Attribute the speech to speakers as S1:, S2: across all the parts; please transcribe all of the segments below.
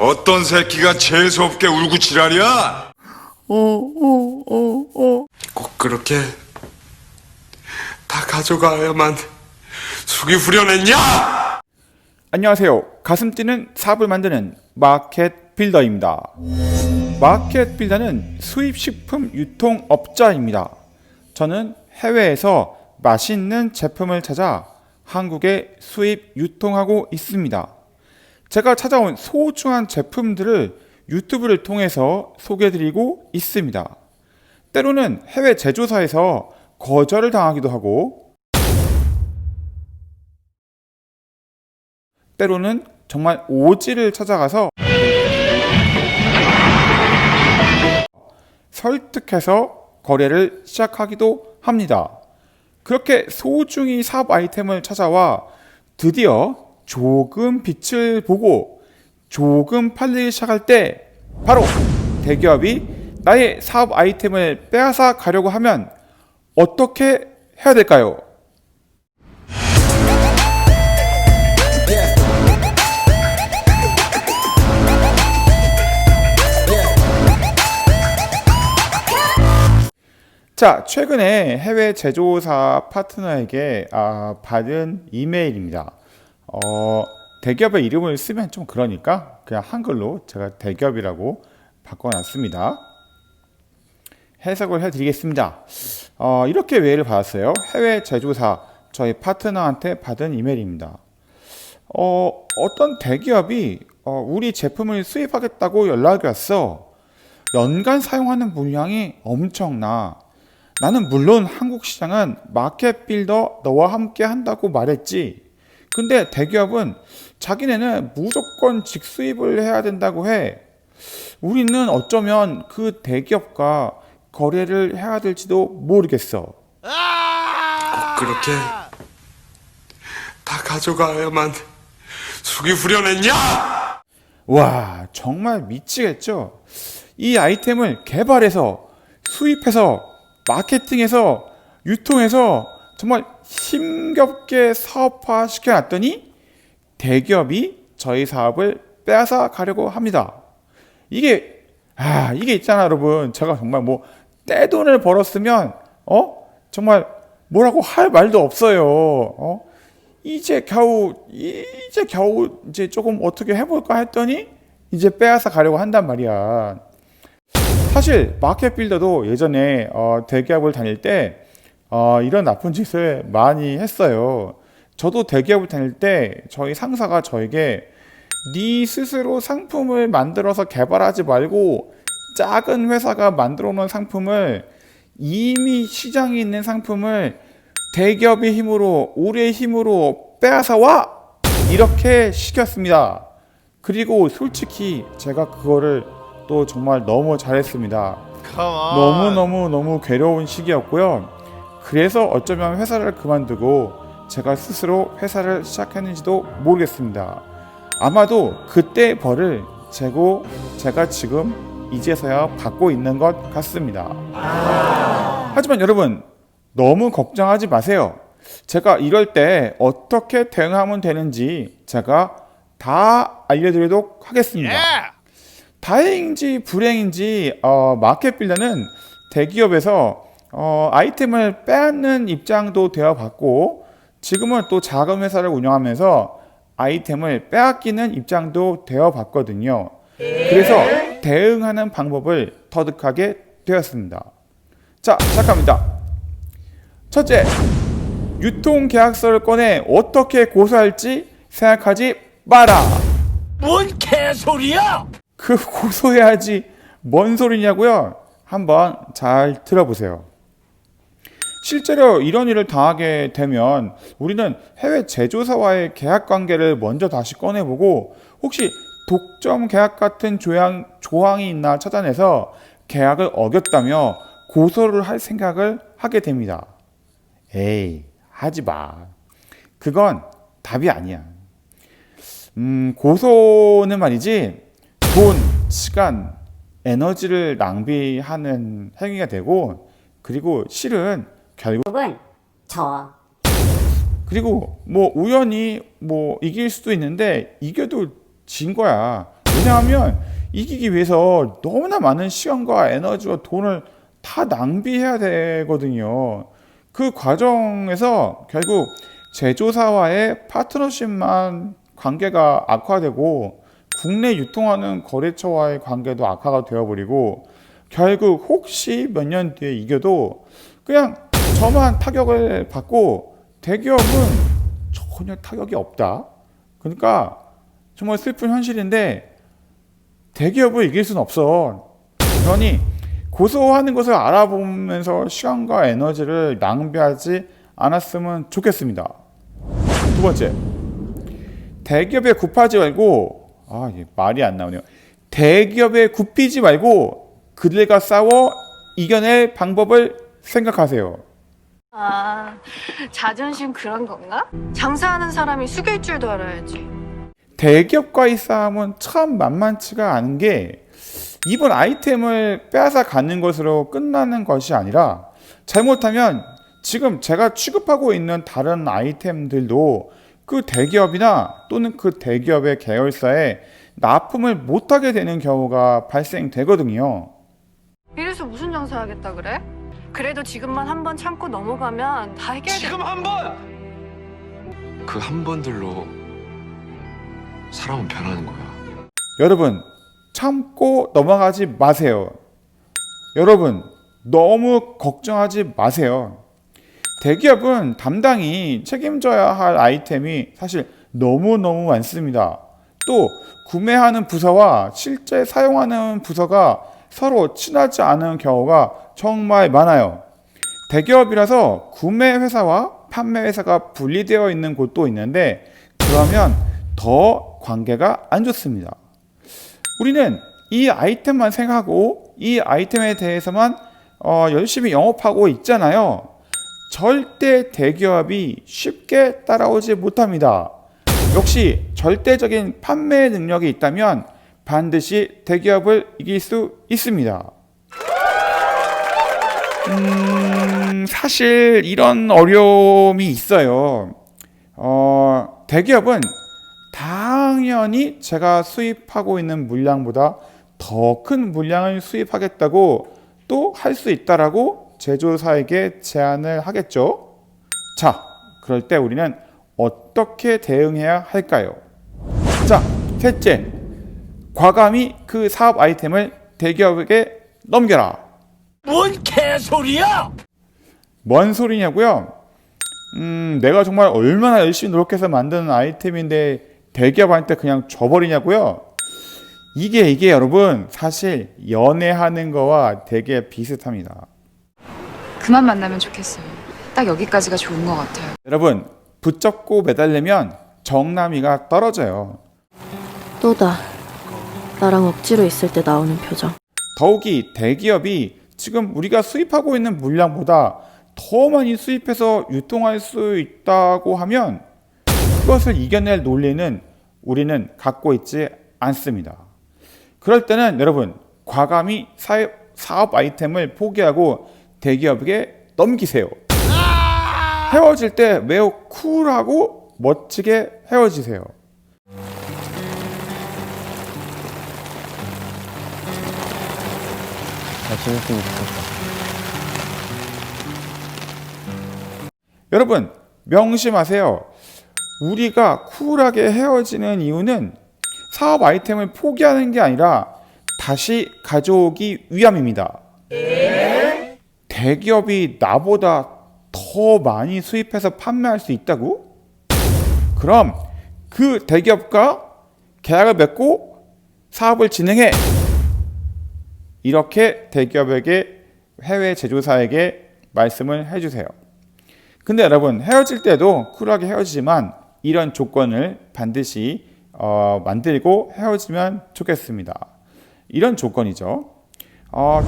S1: 어떤 새끼가 재수없게 울고 지랄이야? 꼭 그렇게 다 가져가야만 숙이 후련했냐?
S2: 안녕하세요. 가슴 뛰는 사업을 만드는 마켓 빌더입니다. 마켓 빌더는 수입식품 유통업자입니다. 저는 해외에서 맛있는 제품을 찾아 한국에 수입 유통하고 있습니다. 제가 찾아온 소중한 제품들을 유튜브를 통해서 소개해드리고 있습니다. 때로는 해외 제조사에서 거절을 당하기도 하고, 때로는 정말 오지를 찾아가서 설득해서 거래를 시작하기도 합니다. 그렇게 소중히 사업 아이템을 찾아와 드디어 조금 빛을 보고 조금 팔리기 시작할 때 바로 대기업이 나의 사업 아이템을 빼앗아 가려고 하면 어떻게 해야 될까요? 자, 최근에 해외 제조사 파트너에게 받은 이메일입니다. 대기업의 이름을 쓰면 좀 그러니까 그냥 한글로 제가 대기업이라고 바꿔놨습니다. 해석을 해드리겠습니다. 이렇게 메일을 받았어요. 해외 제조사 저희 파트너한테 받은 이메일입니다. 어떤 대기업이 우리 제품을 수입하겠다고 연락이 왔어. 연간 사용하는 물량이 엄청나. 나는 물론 한국 시장은 마켓 빌더 너와 함께 한다고 말했지. 근데 대기업은 자기네는 무조건 직수입을 해야 된다고 해. 우리는 어쩌면 그 대기업과 거래를 해야 될지도 모르겠어.
S1: 꼭 그렇게 다 가져가야만 숙이 후련했냐?
S2: 와, 정말 미치겠죠? 이 아이템을 개발해서 수입해서 마케팅해서 유통해서 정말 힘겹게 사업화 시켜놨더니 대기업이 저희 사업을 빼앗아 가려고 합니다. 이게 있잖아, 여러분. 제가 정말 떼돈을 벌었으면 정말 뭐라고 할 말도 없어요. 이제 겨우 이제 조금 어떻게 해볼까 했더니 이제 빼앗아 가려고 한단 말이야. 사실 마켓 빌더도 예전에 대기업을 다닐 때 이런 나쁜 짓을 많이 했어요. 저도 대기업을 다닐 때 저희 상사가 저에게 네 스스로 상품을 만들어서 개발하지 말고 작은 회사가 만들어 놓은 상품을, 이미 시장에 있는 상품을 대기업의 힘으로, 우리의 힘으로 빼앗아 와! 이렇게 시켰습니다. 그리고 솔직히 제가 그거를 또 정말 너무 잘했습니다. 너무 괴로운 시기였고요. 그래서 어쩌면 회사를 그만두고 제가 스스로 회사를 시작했는지도 모르겠습니다. 아마도 그때 벌을 제가 지금 이제서야 받고 있는 것 같습니다. 하지만 여러분, 너무 걱정하지 마세요. 제가 이럴 때 어떻게 대응하면 되는지 제가 다 알려드리도록 하겠습니다. 다행인지 불행인지 마켓 빌더는 대기업에서 아이템을 빼앗는 입장도 되어봤고, 지금은 또 작은 회사를 운영하면서 아이템을 빼앗기는 입장도 되어봤거든요. 그래서 대응하는 방법을 터득하게 되었습니다. 자, 시작합니다. 첫째, 유통계약서를 꺼내 어떻게 고소할지 생각하지 마라.
S3: 뭔 개소리야!
S2: 그 고소해야지 뭔 소리냐고요? 한번 잘 들어보세요. 실제로 이런 일을 당하게 되면 우리는 해외 제조사와의 계약 관계를 먼저 다시 꺼내보고, 혹시 독점 계약 같은 조항이 있나 찾아내서 계약을 어겼다며 고소를 할 생각을 하게 됩니다. 에이, 하지 마. 그건 답이 아니야. 고소는 말이지, 돈, 시간, 에너지를 낭비하는 행위가 되고, 그리고 실은 결국은 그리고 우연히 이길 수도 있는데 이겨도 진 거야. 왜냐하면 이기기 위해서 너무나 많은 시간과 에너지와 돈을 다 낭비해야 되거든요. 그 과정에서 결국 제조사와의 파트너십만 관계가 악화되고 국내 유통하는 거래처와의 관계도 악화가 되어버리고 결국 혹시 몇 년 뒤에 이겨도 그냥 저만 타격을 받고 대기업은 전혀 타격이 없다. 그러니까 정말 슬픈 현실인데 대기업을 이길 수는 없어. 그러니 고소하는 것을 알아보면서 시간과 에너지를 낭비하지 않았으면 좋겠습니다. 두 번째, 대기업에 굽하지 말고 이게 말이 안 나오네요. 대기업에 굽히지 말고 그들과 싸워 이겨낼 방법을 생각하세요.
S4: 아, 자존심 그런 건가? 장사하는 사람이 숙일 줄도 알아야지.
S2: 대기업과의 싸움은 참 만만치가 않은 게 이번 아이템을 빼앗아 가는 것으로 끝나는 것이 아니라 잘못하면 지금 제가 취급하고 있는 다른 아이템들도 그 대기업이나 또는 그 대기업의 계열사에 납품을 못하게 되는 경우가 발생되거든요.
S4: 이래서 무슨 장사하겠다 그래? 그래도 지금만 한 번 참고 넘어가면 다 해결돼.
S1: 지금 한 번! 그 한 번들로 사람은 변하는 거야.
S2: 여러분, 참고 넘어가지 마세요. 여러분, 너무 걱정하지 마세요. 대기업은 담당이 책임져야 할 아이템이 사실 너무너무 많습니다. 또 구매하는 부서와 실제 사용하는 부서가 서로 친하지 않은 경우가 정말 많아요. 대기업이라서 구매 회사와 판매 회사가 분리되어 있는 곳도 있는데 그러면 더 관계가 안 좋습니다. 우리는 이 아이템만 생각하고 이 아이템에 대해서만 열심히 영업하고 있잖아요. 절대 대기업이 쉽게 따라오지 못합니다. 역시 절대적인 판매 능력이 있다면 반드시 대기업을 이길 수 있습니다. 사실 이런 어려움이 있어요. 대기업은 당연히 제가 수입하고 있는 물량보다 더 큰 물량을 수입하겠다고 또 할 수 있다라고 제조사에게 제안을 하겠죠. 자, 그럴 때 우리는 어떻게 대응해야 할까요? 자, 셋째, 과감히 그 사업 아이템을 대기업에게 넘겨라.
S3: 뭔 개소리야!
S2: 뭔 소리냐고요? 내가 정말 얼마나 열심히 노력해서 만드는 아이템인데 대기업한테 그냥 줘버리냐고요? 이게 여러분 사실 연애하는 거와 되게 비슷합니다.
S5: 그만 만나면 좋겠어요. 딱 여기까지가 좋은 것 같아요.
S2: 여러분, 붙잡고 매달리면 정남이가 떨어져요.
S6: 또다. 나랑 억지로 있을 때 나오는 표정.
S2: 더욱이 대기업이 지금 우리가 수입하고 있는 물량보다 더 많이 수입해서 유통할 수 있다고 하면 그것을 이겨낼 논리는 우리는 갖고 있지 않습니다. 그럴 때는 여러분 과감히 사업 아이템을 포기하고 대기업에게 넘기세요. 헤어질 때 매우 쿨하고 멋지게 헤어지세요. 여러분 명심하세요. 우리가 쿨하게 헤어지는 이유는 사업 아이템을 포기하는 게 아니라 다시 가져오기 위함입니다. 대기업이 나보다 더 많이 수입해서 판매할 수 있다고? 그럼 그 대기업과 계약을 맺고 사업을 진행해. 이렇게 대기업에게 해외 제조사에게 말씀을 해주세요. 근데 여러분 헤어질 때도 쿨하게 헤어지지만 이런 조건을 반드시 만들고 헤어지면 좋겠습니다. 이런 조건이죠.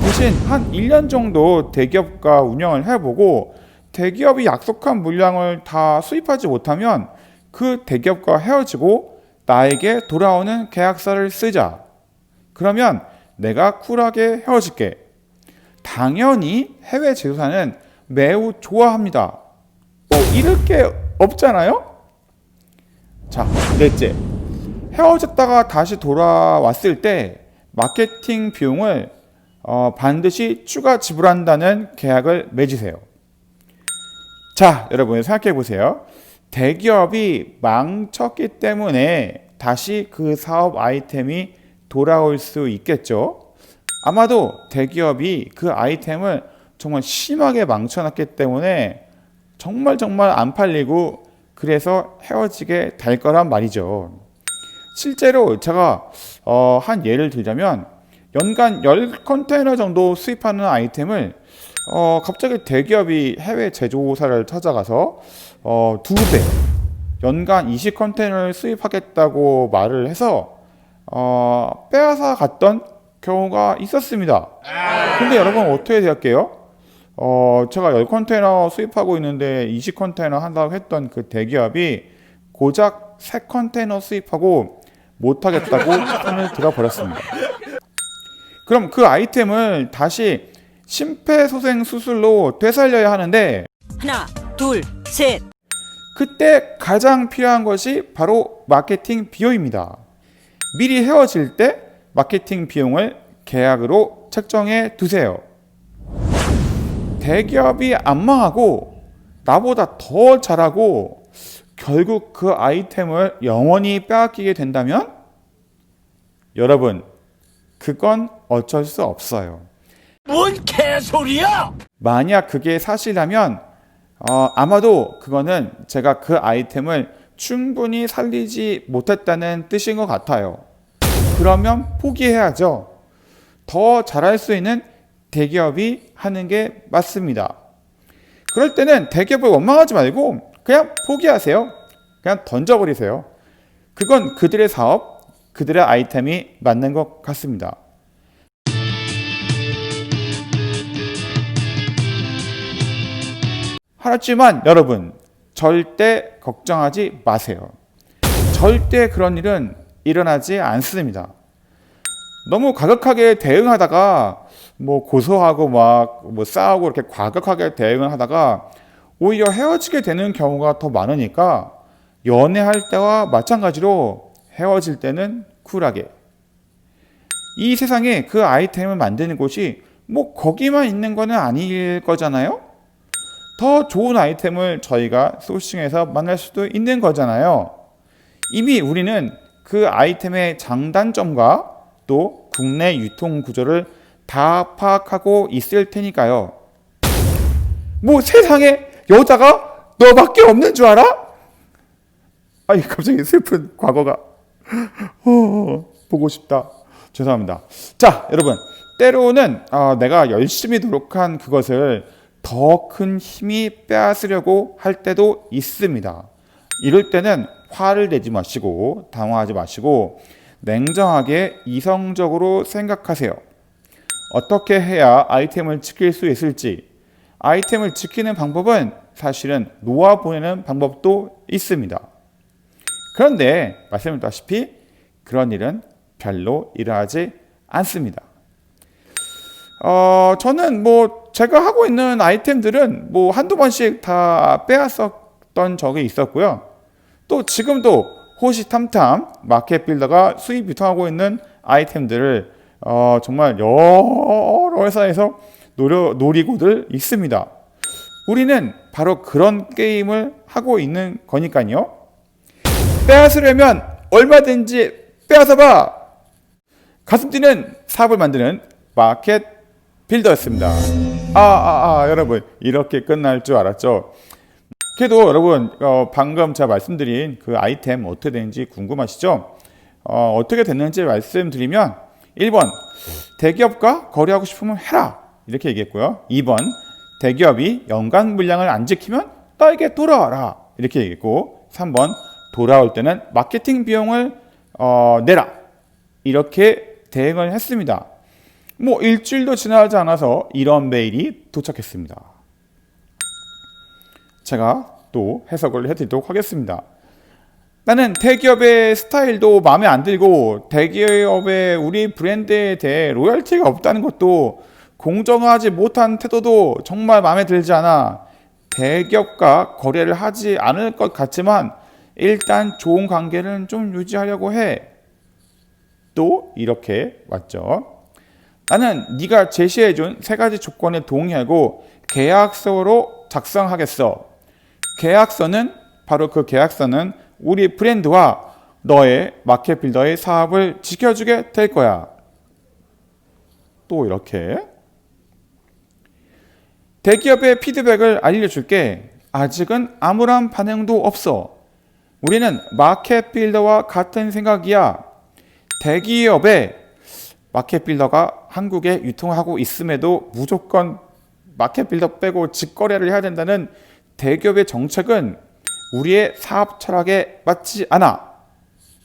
S2: 대신 한 1년 정도 대기업과 운영을 해보고 대기업이 약속한 물량을 다 수입하지 못하면 그 대기업과 헤어지고 나에게 돌아오는 계약서를 쓰자. 그러면 내가 쿨하게 헤어질게. 당연히 해외 제조사는 매우 좋아합니다. 잃을 게 없잖아요? 자, 넷째. 헤어졌다가 다시 돌아왔을 때 마케팅 비용을 반드시 추가 지불한다는 계약을 맺으세요. 자, 여러분 생각해 보세요. 대기업이 망쳤기 때문에 다시 그 사업 아이템이 돌아올 수 있겠죠. 아마도 대기업이 그 아이템을 정말 심하게 망쳐놨기 때문에 정말 안 팔리고 그래서 헤어지게 될 거란 말이죠. 실제로 제가 한 예를 들자면 연간 10컨테이너 정도 수입하는 아이템을 갑자기 대기업이 해외 제조사를 찾아가서 2배, 연간 20컨테이너를 수입하겠다고 말을 해서 빼앗아 갔던 경우가 있었습니다. 근데 여러분 어떻게 생각해요? 제가 10컨테이너 수입하고 있는데 20컨테이너 한다고 했던 그 대기업이 고작 3컨테이너 수입하고 못하겠다고 손을 들어버렸습니다. 그럼 그 아이템을 다시 심폐소생수술로 되살려야 하는데
S3: 하나, 둘, 셋.
S2: 그때 가장 필요한 것이 바로 마케팅 비용입니다. 미리 헤어질 때 마케팅 비용을 계약으로 책정해 두세요. 대기업이 안 망하고 나보다 더 잘하고 결국 그 아이템을 영원히 빼앗기게 된다면 여러분 그건 어쩔 수 없어요.
S3: 뭔 개소리야!
S2: 만약 그게 사실이라면 아마도 그거는 제가 그 아이템을 충분히 살리지 못했다는 뜻인 것 같아요. 그러면 포기해야죠. 더 잘할 수 있는 대기업이 하는 게 맞습니다. 그럴 때는 대기업을 원망하지 말고 그냥 포기하세요. 그냥 던져버리세요. 그건 그들의 사업, 그들의 아이템이 맞는 것 같습니다. 하지만 여러분 절대 걱정하지 마세요. 절대 그런 일은 일어나지 않습니다. 너무 과격하게 대응하다가 고소하고 싸우고 이렇게 과격하게 대응을 하다가 오히려 헤어지게 되는 경우가 더 많으니까 연애할 때와 마찬가지로 헤어질 때는 쿨하게. 이 세상에 그 아이템을 만드는 곳이 거기만 있는 거는 아닐 거잖아요. 더 좋은 아이템을 저희가 소싱해서 만날 수도 있는 거잖아요. 이미 우리는 그 아이템의 장단점과 또 국내 유통 구조를 다 파악하고 있을 테니까요. 세상에 여자가 너밖에 없는 줄 알아? 아니 갑자기 슬픈 과거가 보고 싶다. 죄송합니다. 자, 여러분 때로는 내가 열심히 노력한 그것을 더 큰 힘이 빼앗으려고 할 때도 있습니다. 이럴 때는 화를 내지 마시고 당황하지 마시고 냉정하게 이성적으로 생각하세요. 어떻게 해야 아이템을 지킬 수 있을지, 아이템을 지키는 방법은 사실은 놓아보내는 방법도 있습니다. 그런데 말씀드렸다시피 그런 일은 별로 일어나지 않습니다. 저는 제가 하고 있는 아이템들은 한두 번씩 다 빼앗었던 적이 있었고요. 또 지금도 호시탐탐 마켓 빌더가 수입 유통하고 있는 아이템들을 정말 여러 회사에서 노리고들 있습니다. 우리는 바로 그런 게임을 하고 있는 거니까요. 빼앗으려면 얼마든지 빼앗아봐! 가슴 뛰는 사업을 만드는 마켓 빌더였습니다. 여러분 이렇게 끝날 줄 알았죠? 그래도 여러분 방금 제가 말씀드린 그 아이템 어떻게 되는지 궁금하시죠? 어떻게 됐는지 말씀드리면 1번 대기업과 거래하고 싶으면 해라 이렇게 얘기했고요. 2번 대기업이 연간 물량을 안 지키면 나에게 돌아와라 이렇게 얘기했고 3번 돌아올 때는 마케팅 비용을 내라 이렇게 대응을 했습니다. 일주일도 지나지 않아서 이런 메일이 도착했습니다. 제가 또 해석을 해드리도록 하겠습니다. 나는 대기업의 스타일도 마음에 안 들고 대기업의 우리 브랜드에 대해 로열티가 없다는 것도 공정하지 못한 태도도 정말 마음에 들지 않아 대기업과 거래를 하지 않을 것 같지만 일단 좋은 관계는 좀 유지하려고 해. 또 이렇게 왔죠. 나는 네가 제시해준 3가지 조건에 동의하고 계약서로 작성하겠어. 계약서는 바로 그 계약서는 우리 브랜드와 너의 마켓 빌더의 사업을 지켜주게 될 거야. 또 이렇게 대기업의 피드백을 알려줄게. 아직은 아무런 반응도 없어. 우리는 마켓 빌더와 같은 생각이야. 대기업의 마켓 빌더가 한국에 유통하고 있음에도 무조건 마켓 빌더 빼고 직거래를 해야 된다는 대기업의 정책은 우리의 사업 철학에 맞지 않아.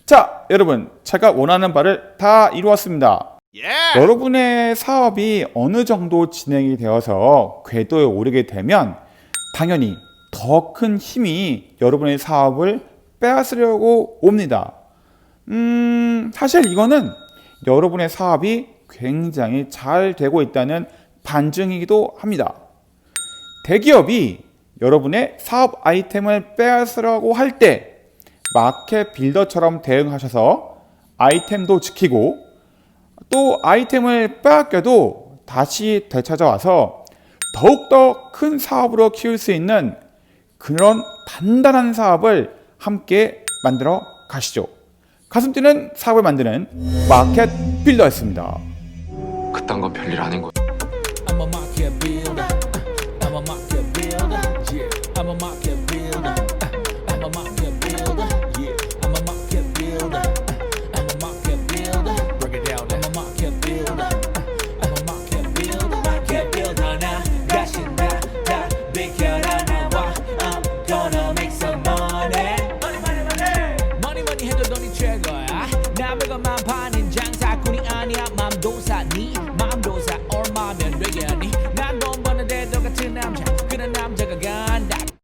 S2: 자, 여러분, 제가 원하는 바를 다 이루었습니다. 여러분의 사업이 어느 정도 진행이 되어서 궤도에 오르게 되면 당연히 더 큰 힘이 여러분의 사업을 빼앗으려고 옵니다. 사실 이거는 여러분의 사업이 굉장히 잘 되고 있다는 반증이기도 합니다. 대기업이 여러분의 사업 아이템을 빼앗으려고 할 때 마켓 빌더처럼 대응하셔서 아이템도 지키고 또 아이템을 빼앗겨도 다시 되찾아와서 더욱더 큰 사업으로 키울 수 있는 그런 단단한 사업을 함께 만들어 가시죠. 가슴 뛰는 사업을 만드는 마켓 빌더였습니다.
S1: 그딴 건 별일 아닌 거.